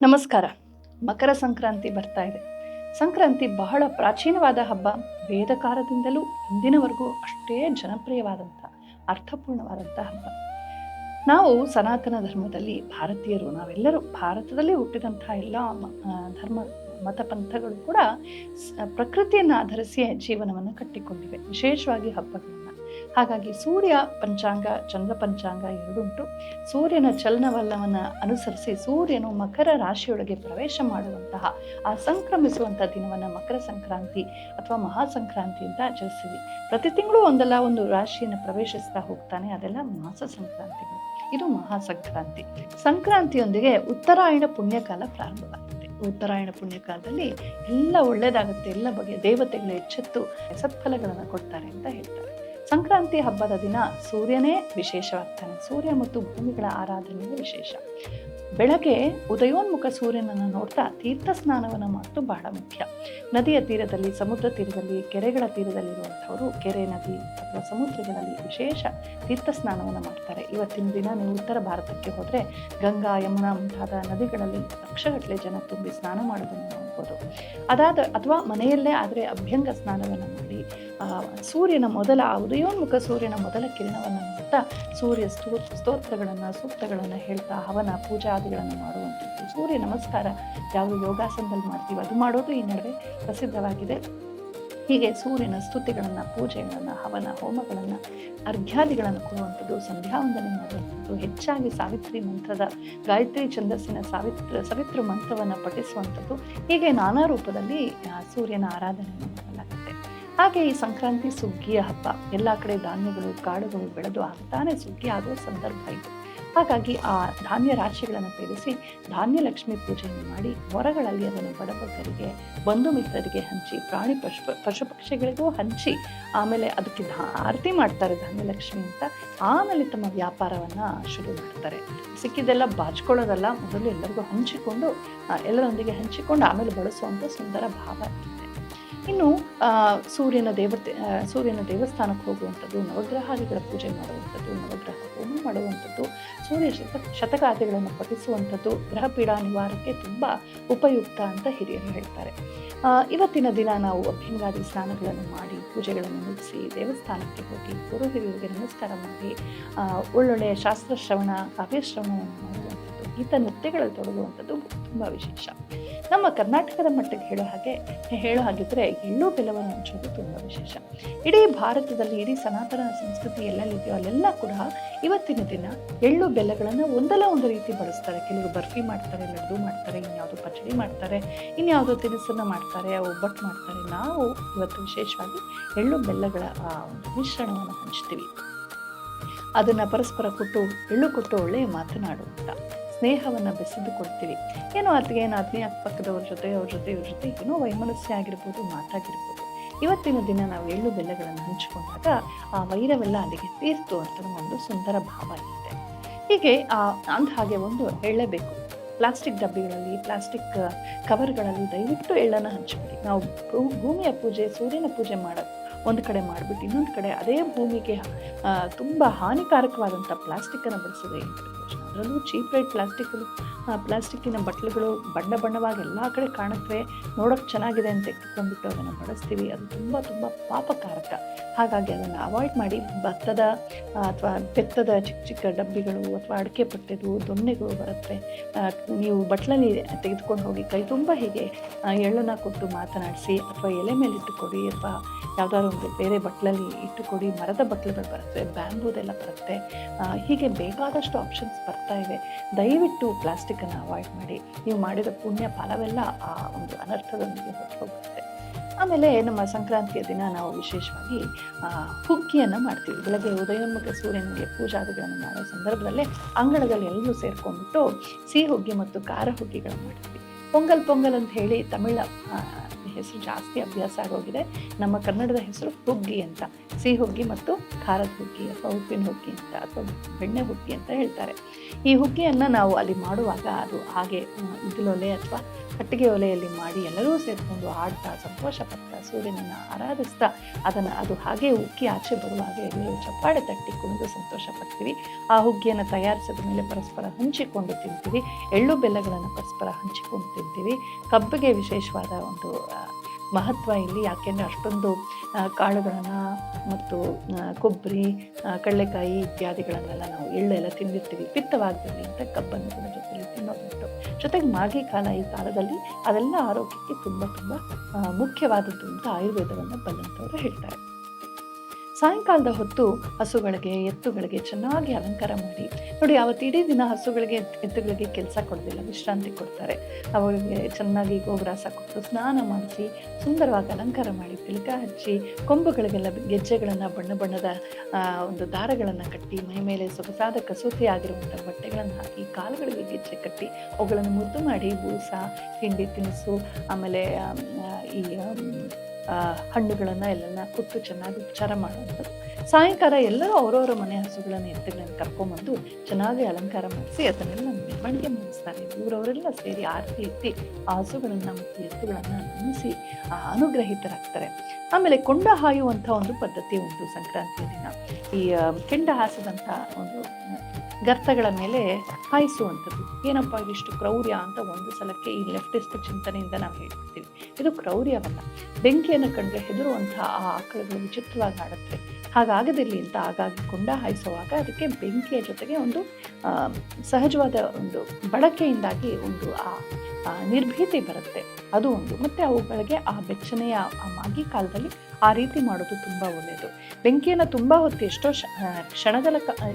ನಮಸ್ಕಾರ. ಮಕರ ಸಂಕ್ರಾಂತಿ ಬರ್ತಾ ಇದೆ. ಸಂಕ್ರಾಂತಿ ಬಹಳ ಪ್ರಾಚೀನವಾದ ಹಬ್ಬ. ವೇದ ಕಾಲದಿಂದಲೂ ಇಂದಿನವರೆಗೂ ಅಷ್ಟೇ ಜನಪ್ರಿಯವಾದಂಥ ಅರ್ಥಪೂರ್ಣವಾದಂಥ ಹಬ್ಬ. ನಾವು ಸನಾತನ ಧರ್ಮದಲ್ಲಿ ಭಾರತೀಯರು, ನಾವೆಲ್ಲರೂ ಭಾರತದಲ್ಲಿ ಹುಟ್ಟಿದಂಥ ಎಲ್ಲ ಧರ್ಮ ಮತ ಪಂಥಗಳು ಕೂಡ ಪ್ರಕೃತಿಯನ್ನು ಆಧರಿಸಿ ಜೀವನವನ್ನು ಕಟ್ಟಿಕೊಂಡಿವೆ, ವಿಶೇಷವಾಗಿ ಹಬ್ಬಗಳನ್ನು. ಹಾಗಾಗಿ ಸೂರ್ಯ ಪಂಚಾಂಗ, ಚಂದ್ರ ಪಂಚಾಂಗ ಎರಡುಂಟು. ಸೂರ್ಯನ ಚಲನವಲನವನ್ನು ಅನುಸರಿಸಿ ಸೂರ್ಯನು ಮಕರ ರಾಶಿಯೊಳಗೆ ಪ್ರವೇಶ ಮಾಡುವಂತಹ ಆ ಸಂಕ್ರಮಿಸುವಂಥ ದಿನವನ್ನು ಮಕರ ಸಂಕ್ರಾಂತಿ ಅಥವಾ ಮಹಾ ಸಂಕ್ರಾಂತಿ ಅಂತ ಆಚರಿಸ್ತೀವಿ. ಪ್ರತಿ ತಿಂಗಳು ಒಂದಲ್ಲ ಒಂದು ರಾಶಿಯನ್ನು ಪ್ರವೇಶಿಸ್ತಾ ಹೋಗ್ತಾನೆ, ಅದೆಲ್ಲ ಮಾಸ ಸಂಕ್ರಾಂತಿಗಳು. ಇದು ಮಹಾ ಸಂಕ್ರಾಂತಿ. ಸಂಕ್ರಾಂತಿಯೊಂದಿಗೆ ಉತ್ತರಾಯಣ ಪುಣ್ಯಕಾಲ ಪ್ರಾರಂಭವಾಗುತ್ತೆ. ಉತ್ತರಾಯಣ ಪುಣ್ಯಕಾಲದಲ್ಲಿ ಎಲ್ಲ ಒಳ್ಳೆಯದಾಗುತ್ತೆ, ಎಲ್ಲ ಬಗೆಯ ದೇವತೆಗಳು ಎಚ್ಚೆತ್ತು ಸತ್ಫಲಗಳನ್ನು ಕೊಡ್ತಾರೆ ಅಂತ ಹೇಳ್ತಾರೆ. ಸಂಕ್ರಾಂತಿ ಹಬ್ಬದ ದಿನ ಸೂರ್ಯನೇ ವಿಶೇಷವಾಗ್ತಾನೆ. ಸೂರ್ಯ ಮತ್ತು ಭೂಮಿಗಳ ಆರಾಧನೆಯೇ ವಿಶೇಷ. ಬೆಳಗ್ಗೆ ಉದಯೋನ್ಮುಖ ಸೂರ್ಯನನ್ನು ನೋಡ್ತಾ ತೀರ್ಥ ಸ್ನಾನವನ್ನು ಮಾಡೋದು ಬಹಳ ಮುಖ್ಯ. ನದಿಯ ತೀರದಲ್ಲಿ, ಸಮುದ್ರ ತೀರದಲ್ಲಿ, ಕೆರೆಗಳ ತೀರದಲ್ಲಿರುವಂಥವರು ಕೆರೆ, ನದಿ ಅಥವಾ ಸಮುದ್ರಗಳಲ್ಲಿ ವಿಶೇಷ ತೀರ್ಥ ಸ್ನಾನವನ್ನು ಮಾಡ್ತಾರೆ. ಇವತ್ತಿನ ದಿನ ನೀವು ಉತ್ತರ ಭಾರತಕ್ಕೆ ಹೋದರೆ ಗಂಗಾ, ಯಮುನಾ ಮುಂತಾದ ನದಿಗಳಲ್ಲಿ ಲಕ್ಷಗಟ್ಟಲೆ ಜನ ತುಂಬಿ ಸ್ನಾನ ಮಾಡೋದನ್ನು ನೋಡ್ಬೋದು. ಅಥವಾ ಮನೆಯಲ್ಲೇ ಆದರೆ ಅಭ್ಯಂಗ ಸ್ನಾನವನ್ನು ಮಾಡಿ ಸೂರ್ಯನ ಮೊದಲ ಉದಯೋನ್ಮುಖ ಸೂರ್ಯನ ಮೊದಲ ಕಿರಣವನ್ನು ನೋಡ್ತಾ ಸೂರ್ಯ ಸ್ತೋತ್ರಗಳನ್ನು, ಸೂಕ್ತಗಳನ್ನು ಹೇಳ್ತಾ ಹವನ ಪೂಜಾದಿಗಳನ್ನು ಮಾಡುವಂಥದ್ದು. ಸೂರ್ಯ ನಮಸ್ಕಾರ ಯಾವ ಯೋಗಾಸನದಲ್ಲಿ ಮಾಡ್ತೀವಿ ಅದು ಮಾಡೋದು ಈ ನಡುವೆ ಪ್ರಸಿದ್ಧವಾಗಿದೆ. ಹೀಗೆ ಸೂರ್ಯನ ಸ್ತುತಿಗಳನ್ನು, ಪೂಜೆಗಳನ್ನು, ಹವನ ಹೋಮಗಳನ್ನು, ಅರ್ಘ್ಯಾದಿಗಳನ್ನು ಕೊಡುವಂಥದ್ದು, ಸಂಧ್ಯಾವಂದನೆ ಮಾಡುವಂಥದ್ದು, ಹೆಚ್ಚಾಗಿ ಸಾವಿತ್ರಿ ಮಂತ್ರದ, ಗಾಯತ್ರಿ ಛಂದಸ್ಸಿನ ಸವಿತೃ ಮಂತ್ರವನ್ನು ಪಠಿಸುವಂಥದ್ದು. ಹೀಗೆ ನಾನಾ ರೂಪದಲ್ಲಿ ಸೂರ್ಯನ ಆರಾಧನೆಯನ್ನು ಮಾಡಲಾಗುತ್ತೆ. ಹಾಗೆ ಈ ಸಂಕ್ರಾಂತಿ ಸುಗ್ಗಿಯ ಹಬ್ಬ. ಎಲ್ಲ ಕಡೆ ಧಾನ್ಯಗಳು, ಕಾಳುಗಳು ಬೆಳೆದು ಆಗ್ತಾನೆ ಸುಗ್ಗಿ ಆಗುವ ಸಂದರ್ಭ ಇದು. ಹಾಗಾಗಿ ಆ ಧಾನ್ಯ ರಾಶಿಗಳನ್ನು ಪೇರಿಸಿ ಧಾನ್ಯ ಲಕ್ಷ್ಮಿ ಪೂಜೆಯನ್ನು ಮಾಡಿ ಹೊರಗಳಲ್ಲಿ ಅದನ್ನು ಬಡಬಗ್ಗರಿಗೆ, ಬಂಧು ಮಿತ್ರರಿಗೆ ಹಂಚಿ, ಪ್ರಾಣಿ ಪಶು ಪಕ್ಷಿಗಳಿಗೂ ಹಂಚಿ, ಆಮೇಲೆ ಅದಕ್ಕೆ ಆರತಿ ಮಾಡ್ತಾರೆ ಧಾನ್ಯ ಲಕ್ಷ್ಮಿ ಅಂತ. ಆಮೇಲೆ ತಮ್ಮ ವ್ಯಾಪಾರವನ್ನು ಶುರು ಮಾಡ್ತಾರೆ. ಸಿಕ್ಕಿದ್ದೆಲ್ಲ ಬಾಚ್ಕೊಳ್ಳೋದಲ್ಲ, ಮೊದಲು ಎಲ್ಲರಿಗೂ ಹಂಚಿಕೊಂಡು, ಎಲ್ಲರೊಂದಿಗೆ ಹಂಚಿಕೊಂಡು ಆಮೇಲೆ ಬಳಸುವಂಥ ಸುಂದರ ಭಾವ ಇರುತ್ತೆ. ಇನ್ನು ಸೂರ್ಯನ ದೇವಸ್ಥಾನಕ್ಕೆ ಹೋಗುವಂಥದ್ದು, ನವಗ್ರಹಾದಿಗಳ ಪೂಜೆ ಮಾಡುವಂಥದ್ದು, ನವಗ್ರಹ ಹೋಮ ಮಾಡುವಂಥದ್ದು, ಸೂರ್ಯ ಶತಗಾದಿಗಳನ್ನು ಪಠಿಸುವಂಥದ್ದು ಗ್ರಹ ಪೀಡಾ ನಿವಾರಕ್ಕೆ ತುಂಬ ಉಪಯುಕ್ತ ಅಂತ ಹಿರಿಯರು ಹೇಳ್ತಾರೆ. ಇವತ್ತಿನ ದಿನ ನಾವು ಅಭ್ಯಂಗಾದಿ ಸ್ನಾನಗಳನ್ನು ಮಾಡಿ, ಪೂಜೆಗಳನ್ನು ಮುಗಿಸಿ, ದೇವಸ್ಥಾನಕ್ಕೆ ಹೋಗಿ ಗುರು ಹಿರಿಯರಿಗೆ ನಮಸ್ಕಾರ ಮಾಡಿ, ಒಳ್ಳೊಳ್ಳೆಯ ಶಾಸ್ತ್ರಶ್ರವಣ, ಕಾವ್ಯಶ್ರವಣವನ್ನು ಮಾಡುವಂಥದ್ದು, ಗೀತ ನೃತ್ಯಗಳಲ್ಲಿ ತೊಡಗುವಂಥದ್ದು ತುಂಬ ವಿಶೇಷ. ನಮ್ಮ ಕರ್ನಾಟಕದ ಮಟ್ಟಿಗೆ ಹೇಳೋ ಹಾಗಿದ್ರೆ ಎಳ್ಳು ಬೆಲ್ಲವನ್ನು ಹಂಚೋದು ತುಂಬ ವಿಶೇಷ. ಇಡೀ ಭಾರತದಲ್ಲಿ, ಇಡೀ ಸನಾತನ ಸಂಸ್ಕೃತಿ ಎಲ್ಲೆಲ್ಲಿದೆಯೋ ಅಲ್ಲೆಲ್ಲ ಕೂಡ ಇವತ್ತಿನ ದಿನ ಎಳ್ಳು ಬೆಲ್ಲಗಳನ್ನು ಒಂದಲ್ಲ ಒಂದು ರೀತಿ ಬಳಸ್ತಾರೆ. ಕೆಲವರು ಬರ್ಫಿ ಮಾಡ್ತಾರೆ, ಲಡ್ಡು ಮಾಡ್ತಾರೆ, ಇನ್ಯಾವುದೋ ಪಚಡಿ ಮಾಡ್ತಾರೆ, ಇನ್ಯಾವುದೋ ತಿನಿಸನ್ನು ಮಾಡ್ತಾರೆ, ಒಬ್ಬಟ್ಟು ಮಾಡ್ತಾರೆ. ನಾವು ಇವತ್ತು ವಿಶೇಷವಾಗಿ ಎಳ್ಳು ಬೆಲ್ಲಗಳ ಒಂದು ಮಿಶ್ರಣವನ್ನು ಹಂಚ್ತೀವಿ. ಅದನ್ನು ಪರಸ್ಪರ ಎಳ್ಳು ಕೊಟ್ಟು ಒಳ್ಳೆಯ ಮಾತನಾಡುವಂಥ ಸ್ನೇಹವನ್ನು ಬೆಸೆದುಕೊಳ್ತೀವಿ. ಏನೋ ಅದಕ್ಕೆ ಆತ್ಮೀಯ ಅಕ್ಕಪಕ್ಕದವ್ರ ಜೊತೆ, ಇವ್ರ ಜೊತೆ ಏನೋ ವೈಮನಸ್ಸೆ ಆಗಿರ್ಬೋದು, ಮಾತಾಗಿರ್ಬೋದು. ಇವತ್ತಿನ ದಿನ ನಾವು ಎಳ್ಳು ಬೆಲ್ಲಗಳನ್ನು ಹಂಚಿಕೊಂಡಾಗ ಆ ವೈರವೆಲ್ಲ ಅಲ್ಲಿಗೆ ತೀರ್ತು ಅಂತ ಒಂದು ಸುಂದರ ಭಾವ ಇದೆ. ಹೀಗೆ ಹಾಗೆ ಒಂದು ಹೇಳಲೇಬೇಕು, ಪ್ಲಾಸ್ಟಿಕ್ ಡಬ್ಬಿಗಳಲ್ಲಿ, ಪ್ಲಾಸ್ಟಿಕ್ ಕವರ್ಗಳಲ್ಲಿ ದಯವಿಟ್ಟು ಎಳ್ಳನ್ನು ಹಂಚಬೇಡಿ. ನಾವು ಭೂಮಿಯ ಪೂಜೆ, ಸೂರ್ಯನ ಪೂಜೆ ಮಾಡೋದು ಒಂದು ಕಡೆ ಮಾಡಿಬಿಟ್ಟು ಇನ್ನೊಂದು ಕಡೆ ಅದೇ ಭೂಮಿಗೆ ತುಂಬ ಹಾನಿಕಾರಕವಾದಂಥ ಪ್ಲಾಸ್ಟಿಕ್ಕನ್ನು ಬಳಸೋದೇ ಪ್ರಯೋಜನ. ಅದರಲ್ಲೂ ಚೀಪ್ ರೇಟ್ ಪ್ಲಾಸ್ಟಿಕ್ಕಿನ ಬಟ್ಲುಗಳು ಬಣ್ಣವಾಗಿ ಎಲ್ಲ ಕಡೆ ಕಾಣುತ್ತವೆ, ನೋಡೋಕ್ಕೆ ಚೆನ್ನಾಗಿದೆ ಅಂತ ತೆಗೆದುಕೊಂಡ್ಬಿಟ್ಟು ಅದನ್ನು ಬಳಸ್ತೀವಿ. ಅದು ತುಂಬ ತುಂಬ ಪಾಪಕಾರಕ. ಹಾಗಾಗಿ ಅದನ್ನು ಅವಾಯ್ಡ್ ಮಾಡಿ. ಭತ್ತದ ಅಥವಾ ಬೆತ್ತದ ಚಿಕ್ಕ ಡಬ್ಬಿಗಳು ಅಥವಾ ಅಡಿಕೆ ಪಟ್ಟೆದು ದೊಣ್ಣೆಗಳು ಬರುತ್ತೆ, ನೀವು ಬಟ್ಲಲ್ಲಿ ತೆಗೆದುಕೊಂಡು ಹೋಗಿ ಕೈ ತುಂಬ ಹೀಗೆ ಎಳ್ಳನ್ನು ಕೊಟ್ಟು ಮಾತನಾಡಿಸಿ, ಅಥವಾ ಎಲೆ ಮೇಲೆ ಇಟ್ಟುಕೊಡಿ, ಅಥವಾ ಯಾವುದಾದ್ರು ಒಂದು ಬೇರೆ ಬಟ್ಲಲ್ಲಿ ಇಟ್ಟುಕೊಡಿ. ಮರದ ಬಟ್ಲುಗಳು ಬರುತ್ತೆ, ಬ್ಯಾಂಬೂದೆಲ್ಲ ಬರುತ್ತೆ. ಹೀಗೆ ಬೇಕಾದಷ್ಟು ಆಪ್ಷನ್ಸ್ ಬರ್ತಾ ಇವೆ. ದಯವಿಟ್ಟು ಪ್ಲಾಸ್ಟಿಕ್ಕನ್ನು ಅವಾಯ್ಡ್ ಮಾಡಿ. ನೀವು ಮಾಡಿದ ಪುಣ್ಯ ಫಲವೆಲ್ಲ ಆ ಒಂದು ಅನರ್ಥದೊಂದಿಗೆ ಹೊರಟೋಗುತ್ತೆ. ಆಮೇಲೆ ನಮ್ಮ ಸಂಕ್ರಾಂತಿಯ ದಿನ ನಾವು ವಿಶೇಷವಾಗಿ ಹುಗ್ಗಿಯನ್ನು ಮಾಡ್ತೀವಿ. ಬೆಳಗ್ಗೆ ಉದಯೋನ್ಮುಖ ಸೂರ್ಯನಿಗೆ ಪೂಜಾದಿಗಳನ್ನು ಮಾಡೋ ಸಂದರ್ಭದಲ್ಲೇ ಅಂಗಳದಲ್ಲಿ ಎಲ್ಲರೂ ಸೇರ್ಕೊಂಡ್ಬಿಟ್ಟು ಸಿಹಿ ಹುಗ್ಗಿ ಮತ್ತು ಖಾರ ಹುಗ್ಗಿಗಳನ್ನು ಮಾಡ್ತೀವಿ. ಪೊಂಗಲ್ ಅಂತ ಹೇಳಿ ತಮಿಳ ಹೆಸರು ಜಾಸ್ತಿ ಅಭ್ಯಾಸ ಆಗೋಗಿದೆ. ನಮ್ಮ ಕನ್ನಡದ ಹೆಸರು ಹುಗ್ಗಿ ಅಂತ. ಸಿಹಿ ಹುಗ್ಗಿ ಮತ್ತು ಖಾರದ ಹುಗ್ಗಿ ಅಥವಾ ಉಪ್ಪಿನ ಹುಗ್ಗಿ ಅಂತ, ಅಥವಾ ಬೆಣ್ಣೆ ಹುಗ್ಗಿ ಅಂತ ಹೇಳ್ತಾರೆ. ಈ ಹುಗ್ಗಿಯನ್ನು ನಾವು ಅಲ್ಲಿ ಮಾಡುವಾಗ ಅದು ಹಾಗೆ ಇದ್ದಿಲೊಲೆ ಅಥವಾ ಕಟ್ಟಿಗೆ ಒಲೆಯಲ್ಲಿ ಮಾಡಿ ಎಲ್ಲರೂ ಸೇರಿಕೊಂಡು ಆಡ್ತಾ ಸಂತೋಷ ಪಡ್ತಾ ಸೂರ್ಯನನ್ನು ಆರಾಧಿಸ್ತಾ ಅದು ಹಾಗೆ ಉಕ್ಕಿ ಆಚೆ ಬರುವಾಗ ಎಲ್ಲರೂ ಚಪ್ಪಾಳೆ ತಟ್ಟಿ ಕುಣಿದು ಸಂತೋಷ ಪಡ್ತೀವಿ. ಆ ಹುಗ್ಗಿಯನ್ನು ತಯಾರಿಸಿದ ಮೇಲೆ ಪರಸ್ಪರ ಹಂಚಿಕೊಂಡು ತಿಂತೀವಿ. ಎಳ್ಳು ಬೆಲ್ಲಗಳನ್ನು ಪರಸ್ಪರ ಹಂಚಿಕೊಂಡು ತಿಂತೀವಿ. ಕಬ್ಬಿಗೆ ವಿಶೇಷವಾದ ಒಂದು ಮಹತ್ವ ಇಲ್ಲಿ, ಯಾಕೆಂದರೆ ಅಷ್ಟೊಂದು ಕಾಳುಗಳನ್ನು ಮತ್ತು ಕೊಬ್ಬರಿ, ಕಡಲೆಕಾಯಿ ಇತ್ಯಾದಿಗಳನ್ನೆಲ್ಲ ನಾವು ಎಳ್ಳೆಲ್ಲ ತಿಂದಿರ್ತೀವಿ. ಪಿತ್ತವಾಗದಲ್ಲಿ ಅಂತ ಕಬ್ಬನ್ನು ಕೂಡ ಜೊತೆಲಿ ತಿನ್ನೋದುಂಟು. ಜೊತೆಗೆ ಮಾಗಿ ಕಾಲ, ಈ ಕಾಲದಲ್ಲಿ ಅದೆಲ್ಲ ಆರೋಗ್ಯಕ್ಕೆ ತುಂಬ ತುಂಬ ಮುಖ್ಯವಾದದ್ದು ಅಂತ ಆಯುರ್ವೇದವನ್ನು ಬಲ್ಲಂಥವರು ಹೇಳ್ತಾರೆ. ಸಾಯಂಕಾಲದ ಹೊತ್ತು ಹಸುಗಳಿಗೆ, ಎತ್ತುಗಳಿಗೆ ಚೆನ್ನಾಗಿ ಅಲಂಕಾರ ಮಾಡಿ ನೋಡಿ. ಅವತ್ತು ಇಡೀ ದಿನ ಹಸುಗಳಿಗೆ, ಎತ್ತುಗಳಿಗೆ ಕೆಲಸ ಕೊಡೋದಿಲ್ಲ, ವಿಶ್ರಾಂತಿ ಕೊಡ್ತಾರೆ. ಅವುಗಳಿಗೆ ಚೆನ್ನಾಗಿ ಗೋಬ್ರಾಸ ಕೊಟ್ಟು ಸ್ನಾನ ಮಾಡಿಸಿ ಸುಂದರವಾಗಿ ಅಲಂಕಾರ ಮಾಡಿ ತಿಲಕ ಹಚ್ಚಿ, ಕೊಂಬುಗಳಿಗೆಲ್ಲ ಗೆಜ್ಜೆಗಳನ್ನು, ಬಣ್ಣ ಬಣ್ಣದ ಒಂದು ದಾರಗಳನ್ನು ಕಟ್ಟಿ, ಮೈ ಮೇಲೆ ಸೊಗಸಾದ ಕಸೂತಿ ಆಗಿರುವಂಥ ಬಟ್ಟೆಗಳನ್ನು ಹಾಕಿ, ಕಾಲುಗಳಿಗೆ ಗೆಜ್ಜೆ ಕಟ್ಟಿ ಅವುಗಳನ್ನು ಮುದ್ದು ಮಾಡಿ ಬೂಸ, ತಿಂಡಿ ತಿನಿಸು, ಆಮೇಲೆ ಈ ಹಣ್ಣುಗಳನ್ನು ಎಲ್ಲನ ಕೊಟ್ಟು ಚೆನ್ನಾಗಿ ಉಪಚಾರ ಮಾಡುವಂಥದ್ದು. ಸಾಯಂಕಾಲ ಎಲ್ಲರೂ ಅವರವರ ಮನೆ ಹಸುಗಳನ್ನು, ಎತ್ತುಗಳನ್ನು ಕರ್ಕೊಂಬಂದು ಚೆನ್ನಾಗಿ ಅಲಂಕಾರ ಮಾಡಿಸಿ ಅದನ್ನೆಲ್ಲ ಮೆರವಣಿಗೆ ಮಾಡಿಸ್ತಾರೆ. ಊರವರೆಲ್ಲ ಸೇರಿ ಆರತಿ ಎತ್ತಿ ಆ ಹಸುಗಳನ್ನು ಮತ್ತು ಎತ್ತುಗಳನ್ನು ನಮಿಸಿ ಅನುಗ್ರಹಿತರಾಗ್ತಾರೆ. ಆಮೇಲೆ ಕೊಂಡ ಹಾಯುವಂಥ ಒಂದು ಪದ್ಧತಿ ಉಂಟು ಸಂಕ್ರಾಂತಿಯ ದಿನ. ಈ ಕೆಂಡ ಹಾಸಿದಂಥ ಒಂದು ಗರ್ತಗಳ ಮೇಲೆ ಹಾಯಿಸುವಂಥದ್ದು. ಏನಪ್ಪ ಇದಿಷ್ಟು ಕ್ರೌರ್ಯ ಅಂತ ಒಂದು ಸಲಕ್ಕೆ ಈ ಲೆಫ್ಟಿಸ್ಟ್ ಚಿಂತನೆಯಿಂದ ನಾವು ಹೇಳ್ತೀವಿ. ಇದು ಕ್ರೌರ್ಯವಲ್ಲ. ಬೆಂಕಿಯನ್ನು ಕಂಡ್ರೆ ಹೆದರುವಂಥ ಆ ಆಕಳುಗಳು ವಿಚಿತ್ರವಾಗಿ ಆಡುತ್ತೆ. ಹಾಗಾಗದಿರಲಿ ಅಂತ ಆಗಾಗಿ ಕೊಂಡ ಹಾಯಿಸುವಾಗ ಅದಕ್ಕೆ ಬೆಂಕಿಯ ಜೊತೆಗೆ ಒಂದು ಸಹಜವಾದ ಒಂದು ಬಳಕೆಯಿಂದಾಗಿ ಒಂದು ನಿರ್ಭೀತಿ ಬರುತ್ತೆ. ಅದು ಒಂದು. ಮತ್ತು ಅವುಗಳಿಗೆ ಆ ಬೆಚ್ಚನೆಯ ಮಾಗಿ ಕಾಲದಲ್ಲಿ ಆ ರೀತಿ ಮಾಡೋದು ತುಂಬ ಒಳ್ಳೆಯದು. ಬೆಂಕಿಯನ್ನು ತುಂಬ ಹೊತ್ತು ಎಷ್ಟೋ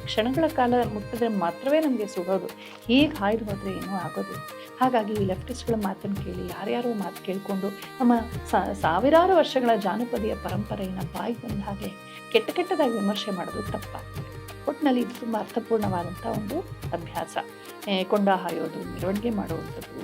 ಕ್ಷಣಗಳ ಕಾಲ ಮುಟ್ಟಿದ್ರೆ ಮಾತ್ರವೇ ನಮಗೆ ಸುಡೋದು. ಹೀಗೆ ಹಾಯ್ದು ಹೋದರೆ ಏನೂ ಆಗೋದಿಲ್ಲ. ಹಾಗಾಗಿ ಈ ಲೆಫ್ಟಿಸ್ಟ್ಗಳ ಮಾತನ್ನು ಕೇಳಿ, ಯಾರ್ಯಾರೋ ಮಾತು ಕೇಳಿಕೊಂಡು ನಮ್ಮ ಸಾವಿರಾರು ವರ್ಷಗಳ ಜಾನಪದೀಯ ಪರಂಪರೆಯನ್ನು ಬಾಯಿ ಬಂದ ಹಾಗೆ ಕೆಟ್ಟದಾಗಿ ವಿಮರ್ಶೆ ಮಾಡೋದು ತಪ್ಪಾಗ್ತದೆ. ಒಟ್ಟಿನಲ್ಲಿ ಇದು ತುಂಬ ಅರ್ಥಪೂರ್ಣವಾದಂಥ ಒಂದು ಅಭ್ಯಾಸ. ಕೊಂಡ ಹಾಯೋದು, ಮೆರವಣಿಗೆ ಮಾಡುವಂಥದ್ದು,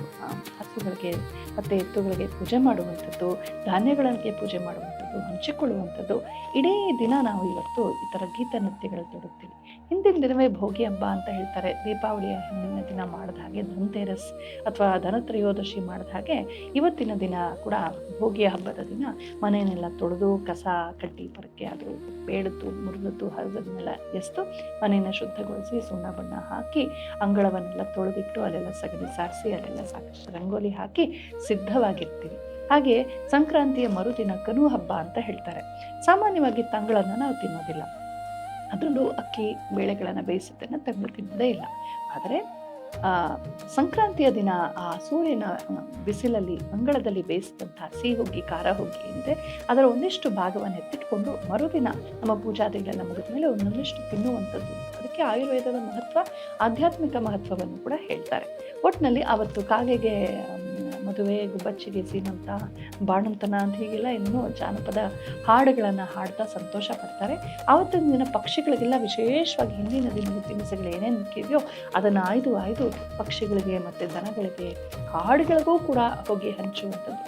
ಹಸುಗಳಿಗೆ ಮತ್ತು ಎತ್ತುಗಳಿಗೆ ಪೂಜೆ ಮಾಡುವಂಥದ್ದು, ಧಾನ್ಯಗಳಿಗೆ ಪೂಜೆ ಮಾಡುವಂಥದ್ದು, ಹಂಚಿಕೊಳ್ಳುವಂಥದ್ದು. ಇಡೀ ದಿನ ನಾವು ಇವತ್ತು ಈ ಥರ ಗೀತ ನೃತ್ಯಗಳು ತೊಡುತ್ತೀವಿ. ಹಿಂದಿನ ದಿನವೇ ಭೋಗಿ ಹಬ್ಬ ಅಂತ ಹೇಳ್ತಾರೆ. ದೀಪಾವಳಿಯ ಹಿಂದಿನ ದಿನ ಮಾಡಿದ ಹಾಗೆ ಧನ್ತೆರಸ್ ಅಥವಾ ಧನತ್ರಯೋದಶಿ ಮಾಡಿದ ಹಾಗೆ ಇವತ್ತಿನ ದಿನ ಕೂಡ ಭೋಗಿಯ ಹಬ್ಬದ ದಿನ ಮನೆಯನ್ನೆಲ್ಲ ತೊಳೆದು ಕಸ ಕಡ್ಡಿ ಪರಕೆ ಅದು ಬೇಡದ್ದು ಮುರಿದದ್ದು ಹರಿದನ್ನೆಲ್ಲ ಎಸ್ತು ಮನೆಯನ್ನು ಶುದ್ಧಗೊಳಿಸಿ ಸುಣ್ಣ ಬಣ್ಣ ಹಾಕಿ ಅಂಗಳವನ್ನೆಲ್ಲ ತೊಳೆದಿಟ್ಟು ಅಲ್ಲೆಲ್ಲ ಸಗಣಿ ಸಾರಿಸಿ ಅಲ್ಲೆಲ್ಲ ಸಾಕಷ್ಟು ರಂಗೋಲಿ ಹಾಕಿ ಸಿದ್ಧವಾಗಿರ್ತೀವಿ. ಹಾಗೆ ಸಂಕ್ರಾಂತಿಯ ಮರುದಿನ ಕನು ಹಬ್ಬ ಅಂತ ಹೇಳ್ತಾರೆ. ಸಾಮಾನ್ಯವಾಗಿ ತಂಗಳನ್ನು ನಾವು ತಿನ್ನೋದಿಲ್ಲ. ಅದರಲ್ಲೂ ಅಕ್ಕಿ ಬೇಳೆಗಳನ್ನು ಬೇಯಿಸಿದ್ದನ್ನು ತಂಗಳು ತಿನ್ನೋದೇ ಇಲ್ಲ. ಆದರೆ ಸಂಕ್ರಾಂತಿಯ ದಿನ ಆ ಸೂರ್ಯನ ಬಿಸಿಲಲ್ಲಿ ಅಂಗಳದಲ್ಲಿ ಬೇಯಿಸಿದಂಥ ಸಿಹಿ ಹುಗ್ಗಿ, ಖಾರ ಹುಗ್ಗಿ ಏನಿದೆ ಅದರ ಒಂದಿಷ್ಟು ಭಾಗವನ್ನು ಎತ್ತಿಟ್ಕೊಂಡು ಮರುದಿನ ನಮ್ಮ ಪೂಜಾದಿಗಳೆಲ್ಲ ಮುಗಿದ ಮೇಲೆ ಒಂದೊಂದಿಷ್ಟು ತಿನ್ನುವಂಥದ್ದು. ಅದಕ್ಕೆ ಆಯುರ್ವೇದದ ಮಹತ್ವ, ಆಧ್ಯಾತ್ಮಿಕ ಮಹತ್ವವನ್ನು ಕೂಡ ಹೇಳ್ತಾರೆ. ಒಟ್ಟಿನಲ್ಲಿ ಅವತ್ತು ಕಾಗೆಗೆ ಮದುವೆ, ಗುಬ್ಬಚ್ಚಿಗೆ ಸೀಮಂತ, ಬಾಣಂತನ ಅಂತ ಹೀಗೆಲ್ಲ ಇನ್ನೂ ಜಾನಪದ ಹಾಡುಗಳನ್ನು ಹಾಡ್ತಾ ಸಂತೋಷ ಪಡ್ತಾರೆ. ಆವತ್ತಿನ ದಿನ ಪಕ್ಷಿಗಳಿಗೆಲ್ಲ ವಿಶೇಷವಾಗಿ ಹಿಂದಿನ ದಿನದ ತಿನಿಸುಗಳು ಏನೇನು ಮುಖ್ಯವೋ ಅದನ್ನು ಆಯ್ದು ಪಕ್ಷಿಗಳಿಗೆ ಮತ್ತು ದನಗಳಿಗೆ, ಕಾಡುಗಳಿಗೂ ಕೂಡ ಹೋಗಿ ಹಂಚುವಂಥದ್ದು.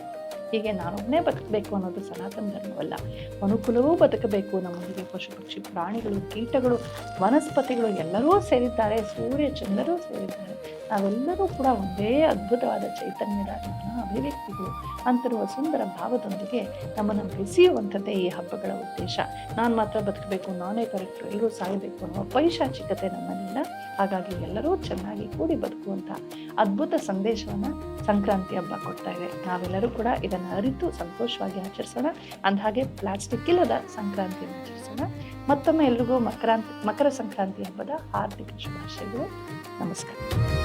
ಹೀಗೆ ನಾನೊಬ್ಬನೇ ಬದುಕಬೇಕು ಅನ್ನೋದು ಸನಾತನ ಧರ್ಮವಲ್ಲ. ಮನುಕುಲವೂ ಬದುಕಬೇಕು. ನಮ್ಮೊಂದಿಗೆ ಪಶು ಪಕ್ಷಿ ಪ್ರಾಣಿಗಳು, ಕೀಟಗಳು, ವನಸ್ಪತಿಗಳು ಎಲ್ಲರೂ ಸೇರಿದ್ದಾರೆ. ಸೂರ್ಯ ಚಂದ್ರರೂ ಸೇರಿದ್ದಾರೆ. ನಾವೆಲ್ಲರೂ ಕೂಡ ಒಂದೇ ಅದ್ಭುತವಾದ ಚೈತನ್ಯದ ಅಭಿವ್ಯಕ್ತಿಗಳು ಅಂತಿರುವ ಸುಂದರ ಭಾವದೊಂದಿಗೆ ನಮ್ಮನ್ನು ಬೆಸೆಯುವಂಥದ್ದೇ ಈ ಹಬ್ಬಗಳ ಉದ್ದೇಶ. ನಾನು ಮಾತ್ರ ಬದುಕಬೇಕು, ನಾನೇ ಕರೆಕ್ಟು, ಎಲ್ಲರೂ ಸಾಯಬೇಕು ಅನ್ನೋ ಪೈಶಾಚಿಕತೆ ನಮ್ಮಲ್ಲಿಲ್ಲ. ಹಾಗಾಗಿ ಎಲ್ಲರೂ ಚೆನ್ನಾಗಿ ಕೂಡಿ ಬದುಕುವಂಥ ಅದ್ಭುತ ಸಂದೇಶವನ್ನು ಸಂಕ್ರಾಂತಿ ಹಬ್ಬ ಕೊಡ್ತಾ ಇದೆ. ನಾವೆಲ್ಲರೂ ಕೂಡ ಇದನ್ನು ಅರಿತು ಸಂತೋಷವಾಗಿ ಆಚರಿಸೋಣ. ಅಂದಹಾಗೆ ಪ್ಲಾಸ್ಟಿಕ್ ಇಲ್ಲದ ಸಂಕ್ರಾಂತಿಯನ್ನು ಆಚರಿಸೋಣ. ಮತ್ತೊಮ್ಮೆ ಎಲ್ರಿಗೂ ಮಕರ ಸಂಕ್ರಾಂತಿ ಹಬ್ಬದ ಹಾರ್ದಿಕ ಶುಭಾಶಯಗಳು. ನಮಸ್ಕಾರ.